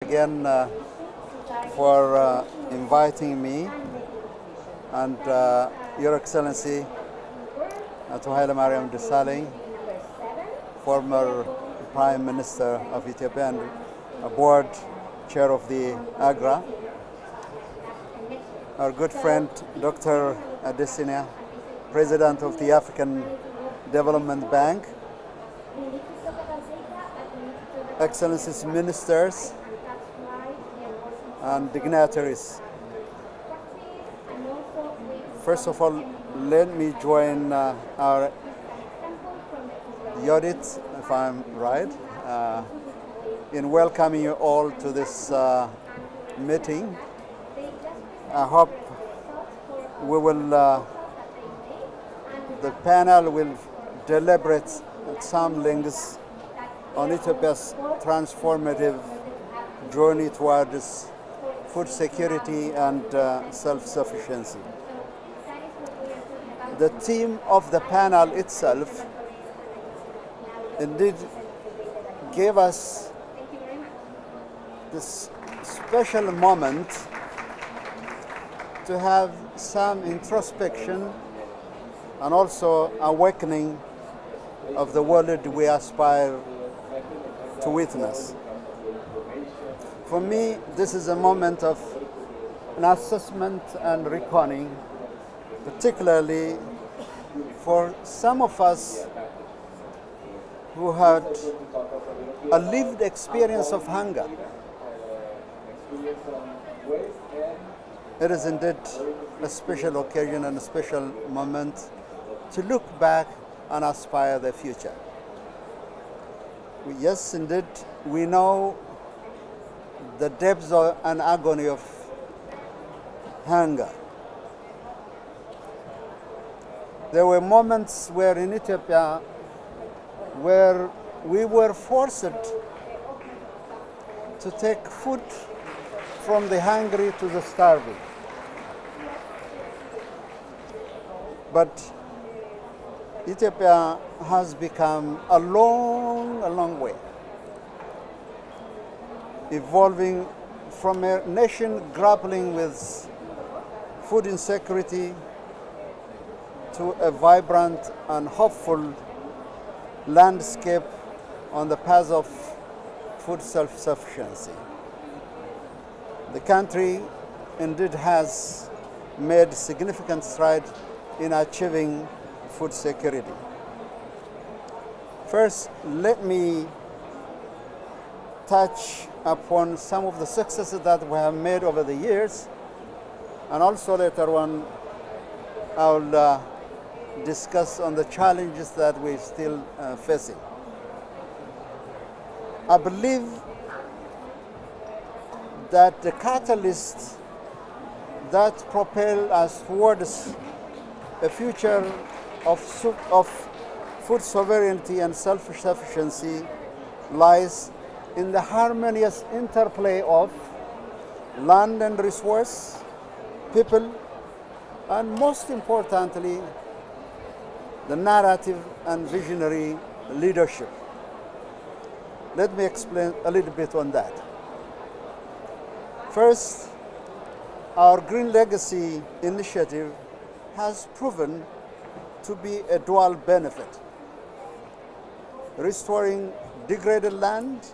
Again for inviting me and Your Excellency Haile Mariam Desalegn, former Prime Minister of Ethiopia and a board chair of the AGRA, our good friend Dr. Adesina, President of the African Development Bank, Excellencies Ministers, and dignitaries. First of all, let me join the audit, if I'm right, in welcoming you all to this meeting. I hope the panel will deliberate at some length on Ethiopia's transformative journey towards food security and self-sufficiency. The theme of the panel itself indeed gave us this special moment to have some introspection and also awakening of the world we aspire to witness. For me, this is a moment of an assessment and reckoning, particularly for some of us who had a lived experience of hunger. It is indeed a special occasion and a special moment to look back and aspire the future. Yes, indeed, we know the depths and agony of hunger. There were moments where in Ethiopia where we were forced to take food from the hungry to the starving. But Ethiopia has become a long way, evolving from a nation grappling with food insecurity to a vibrant and hopeful landscape on the path of food self-sufficiency. The country indeed has made significant strides in achieving food security. First, let me touch upon some of the successes that we have made over the years, and also later on I will discuss on the challenges that we're still facing. I believe that the catalyst that propel us towards a future of food sovereignty and self-sufficiency lies in the harmonious interplay of land and resource, people, and most importantly, the narrative and visionary leadership. Let me explain a little bit on that. First, our Green Legacy initiative has proven to be a dual benefit, restoring degraded land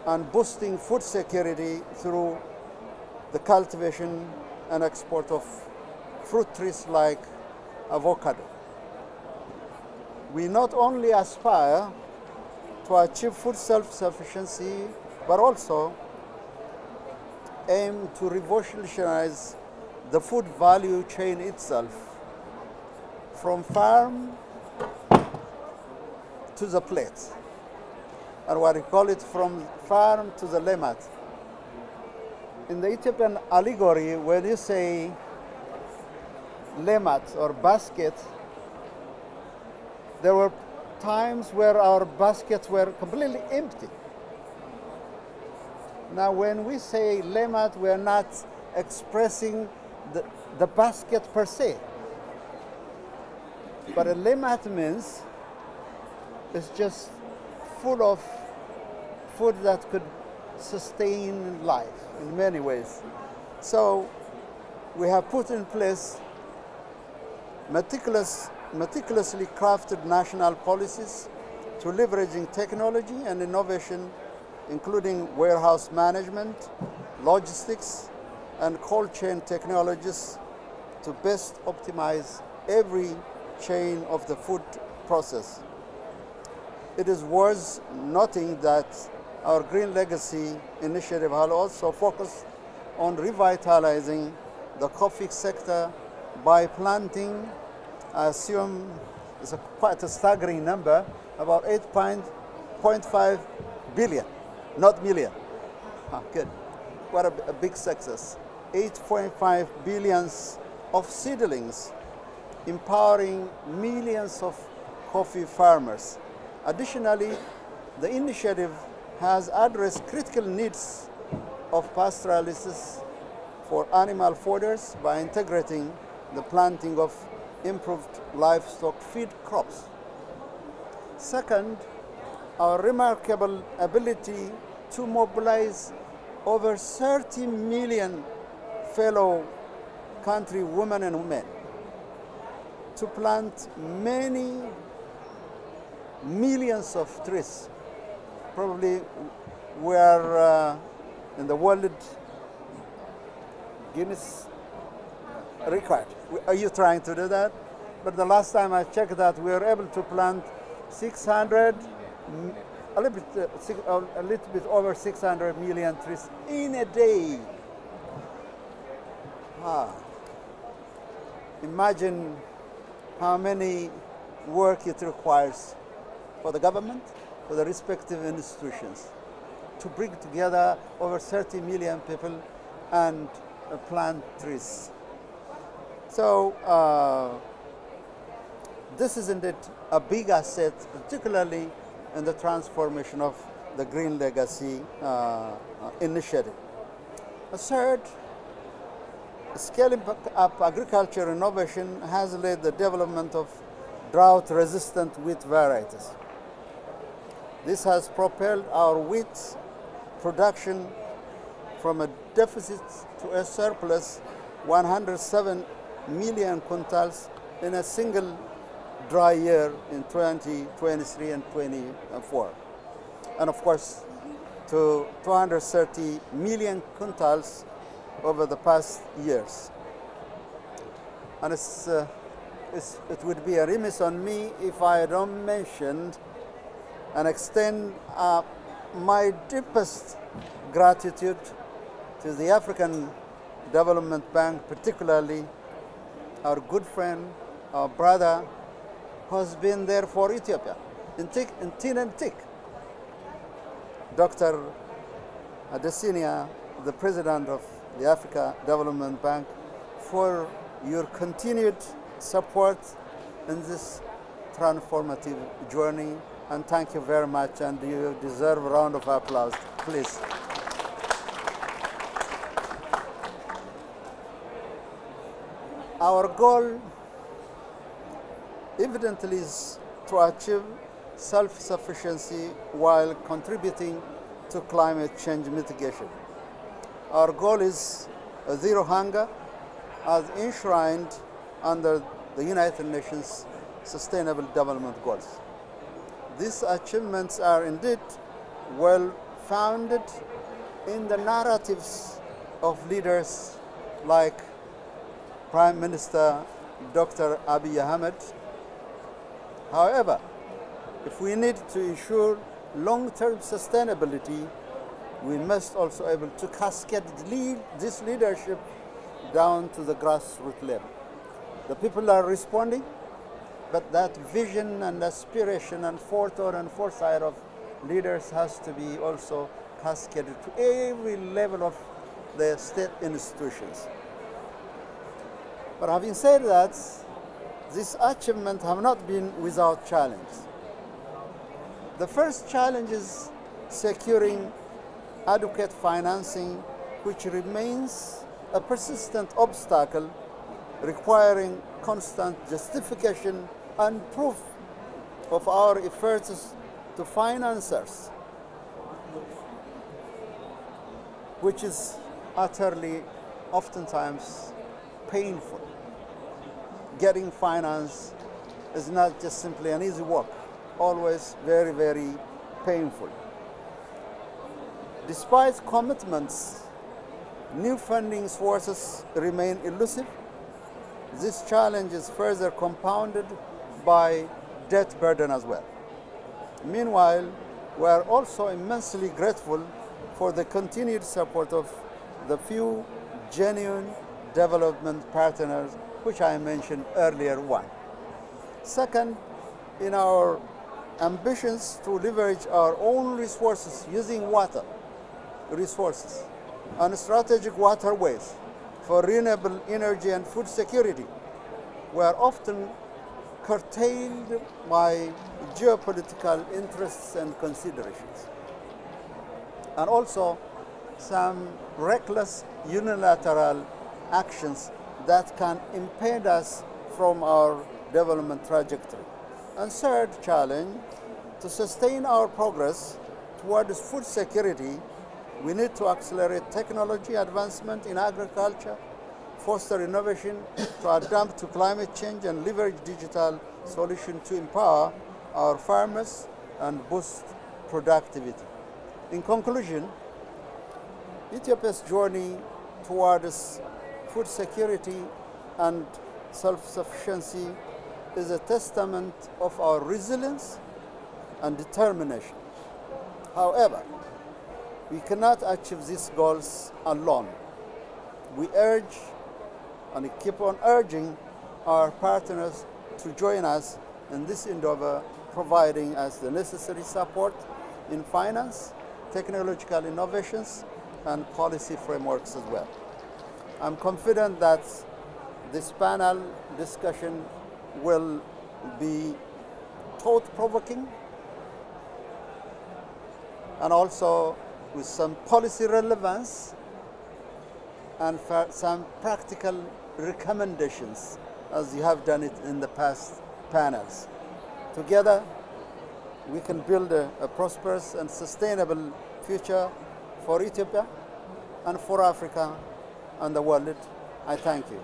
and boosting food security through the cultivation and export of fruit trees like avocado. We not only aspire to achieve food self-sufficiency, but also aim to revolutionize the food value chain itself, from farm to the plate, or what we call it from farm to the lemat. In the Ethiopian allegory, when you say lemat or basket, there were times where our baskets were completely empty. Now, when we say lemat, we are not expressing the basket per se. But a lemat means it's just full of food that could sustain life in many ways. So we have put in place meticulously crafted national policies to leveraging technology and innovation, including warehouse management, logistics, and cold chain technologies to best optimize every chain of the food process. It is worth noting that our Green Legacy initiative has also focused on revitalizing the coffee sector by planting, I assume it's quite a staggering number, about 8.5 billion, not million. Good. What a big success. 8.5 billions of seedlings, empowering millions of coffee farmers. Additionally, the initiative has addressed critical needs of pastoralists for animal fodders by integrating the planting of improved livestock feed crops. Second, our remarkable ability to mobilize over 30 million fellow country women and men to plant many millions of trees. Probably we are in the World Guinness record. Are you trying to do that? But the last time I checked that, we were able to plant a little bit over 600 million trees in a day. Imagine how many work it requires for the government, for the respective institutions, to bring together over 30 million people and plant trees. So this is indeed a big asset, particularly in the transformation of the Green Legacy initiative. A third, scaling up agriculture innovation has led the development of drought-resistant wheat varieties. This has propelled our wheat production from a deficit to a surplus 107 million quintals in a single dry year in 2023 and 24. And of course, to 230 million quintals over the past years. And it would be a remiss on me if I don't mention and extend my deepest gratitude to the African Development Bank, particularly our good friend, our brother, who's been there for Ethiopia, in thin and thick. Dr. Adesinia, the president of the Africa Development Bank, for your continued support in this transformative journey. And thank you very much, and you deserve a round of applause, please. Our goal evidently is to achieve self-sufficiency while contributing to climate change mitigation. Our goal is zero hunger as enshrined under the United Nations Sustainable Development Goals. These achievements are indeed well founded in the narratives of leaders like Prime Minister Dr. Abiy Ahmed. However, if we need to ensure long-term sustainability, we must also be able to cascade this leadership down to the grassroots level. The people are responding, but that vision and aspiration and forethought and foresight of leaders has to be also cascaded to every level of the state institutions. But having said that, these achievements have not been without challenge. The first challenge is securing adequate financing, which remains a persistent obstacle requiring constant justification and proof of our efforts to financiers. which is utterly, oftentimes, painful. Getting finance is not just simply an easy work, always very, very painful. Despite commitments, new funding sources remain elusive. This challenge is further compounded by debt burden as well. Meanwhile, we are also immensely grateful for the continued support of the few genuine development partners, which I mentioned earlier. One. Second, in our ambitions to leverage our own resources using water resources and strategic waterways for renewable energy and food security, we are often curtailed by geopolitical interests and considerations, and also some reckless unilateral actions that can impede us from our development trajectory. And third challenge, to sustain our progress towards food security, we need to accelerate technology advancement in agriculture, foster innovation to adapt to climate change, and leverage digital solutions to empower our farmers and boost productivity. In conclusion, Ethiopia's journey towards food security and self-sufficiency is a testament of our resilience and determination. However, we cannot achieve these goals alone. We urge and keep on urging our partners to join us in this endeavor, providing us the necessary support in finance, technological innovations, and policy frameworks as well. I'm confident that this panel discussion will be thought-provoking and also with some policy relevance and some practical recommendations, as you have done it in the past panels. Together, we can build a prosperous and sustainable future for Ethiopia and for Africa and the world. I thank you.